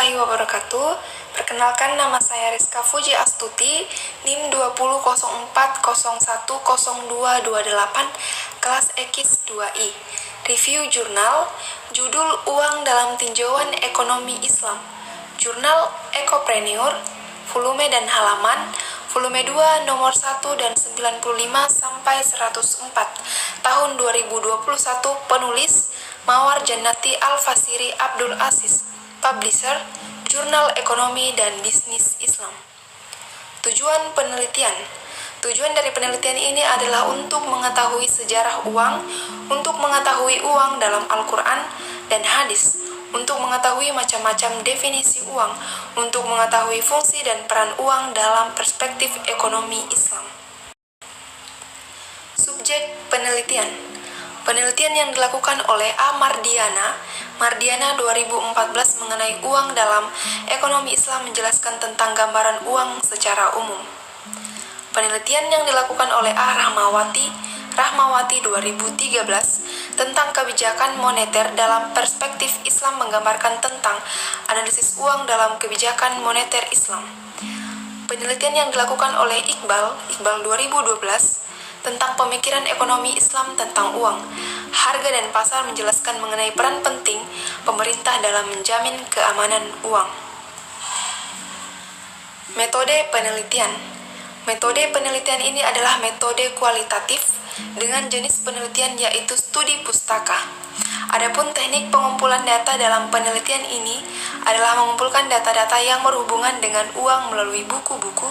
warahmatullahi wabarakatuh. Perkenalkan, nama saya Rizka Fuji Astuti, NIM 20.04.01.0228, kelas EKIS 2I. Review jurnal, judul Uang dalam Tinjauan Ekonomi Islam. Jurnal Ekopreneur, volume dan halaman, volume 2 nomor 1 dan 95 sampai 104, tahun 2021, penulis Mawar Jannati Al-Fasiri Abdul Aziz, publisher Jurnal Ekonomi dan Bisnis Islam. Tujuan penelitian. Tujuan dari penelitian ini adalah untuk mengetahui sejarah uang, untuk mengetahui uang dalam Al-Quran dan hadis, untuk mengetahui macam-macam definisi uang, untuk mengetahui fungsi dan peran uang dalam perspektif ekonomi Islam. Subjek penelitian. Penelitian yang dilakukan oleh A. Mardiana 2014 mengenai uang dalam ekonomi Islam menjelaskan tentang gambaran uang secara umum. Penelitian yang dilakukan oleh A. Rahmawati 2013 tentang kebijakan moneter dalam perspektif Islam menggambarkan tentang analisis uang dalam kebijakan moneter Islam. Penelitian yang dilakukan oleh Iqbal 2012 tentang pemikiran ekonomi Islam tentang uang, harga dan pasar menjelaskan mengenai peran penting pemerintah dalam menjamin keamanan uang. Metode penelitian. Metode penelitian ini adalah metode kualitatif dengan jenis penelitian yaitu studi pustaka. Adapun teknik pengumpulan data dalam penelitian ini adalah mengumpulkan data-data yang berhubungan dengan uang melalui buku-buku,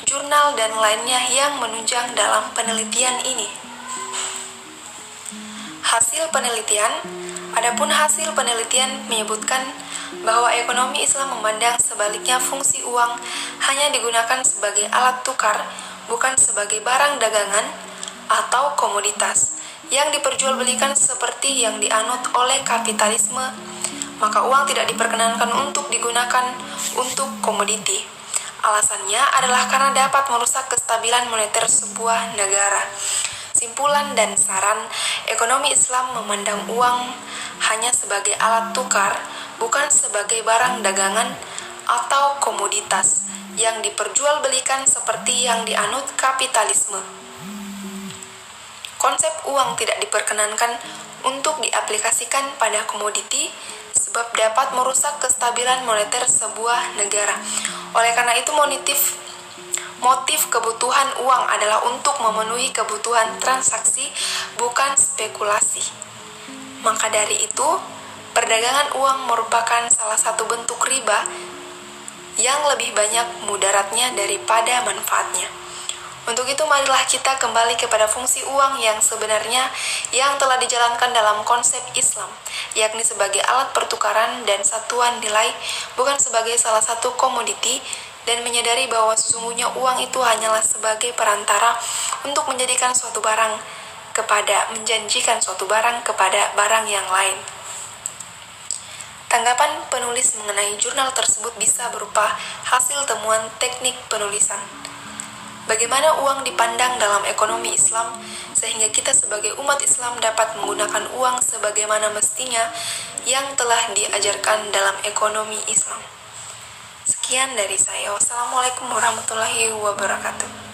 jurnal, dan lainnya yang menunjang dalam penelitian ini. Hasil penelitian. Adapun hasil penelitian menyebutkan bahwa ekonomi Islam memandang sebaliknya fungsi uang hanya digunakan sebagai alat tukar, bukan sebagai barang dagangan atau komoditas yang diperjualbelikan seperti yang dianut oleh kapitalisme, maka uang tidak diperkenankan untuk digunakan untuk komoditi. Alasannya adalah karena dapat merusak kestabilan moneter sebuah negara. Simpulan dan saran, ekonomi Islam memandang uang hanya sebagai alat tukar, bukan sebagai barang dagangan atau komoditas yang diperjualbelikan seperti yang dianut kapitalisme. Konsep uang tidak diperkenankan untuk diaplikasikan pada komoditi sebab dapat merusak kestabilan moneter sebuah negara. Oleh karena itu, motif kebutuhan uang adalah untuk memenuhi kebutuhan transaksi, bukan spekulasi. Maka dari itu, perdagangan uang merupakan salah satu bentuk riba yang lebih banyak mudaratnya daripada manfaatnya. Untuk itu, marilah kita kembali kepada fungsi uang yang sebenarnya yang telah dijalankan dalam konsep Islam, yakni sebagai alat pertukaran dan satuan nilai, bukan sebagai salah satu komoditi, dan menyadari bahwa sesungguhnya uang itu hanyalah sebagai perantara untuk menjadikan suatu barang menjanjikan suatu barang kepada barang yang lain. Tanggapan penulis mengenai jurnal tersebut bisa berupa hasil temuan teknik penulisan. Bagaimana uang dipandang dalam ekonomi Islam, sehingga kita sebagai umat Islam dapat menggunakan uang sebagaimana mestinya yang telah diajarkan dalam ekonomi Islam. Sekian dari saya. Wassalamualaikum warahmatullahi wabarakatuh.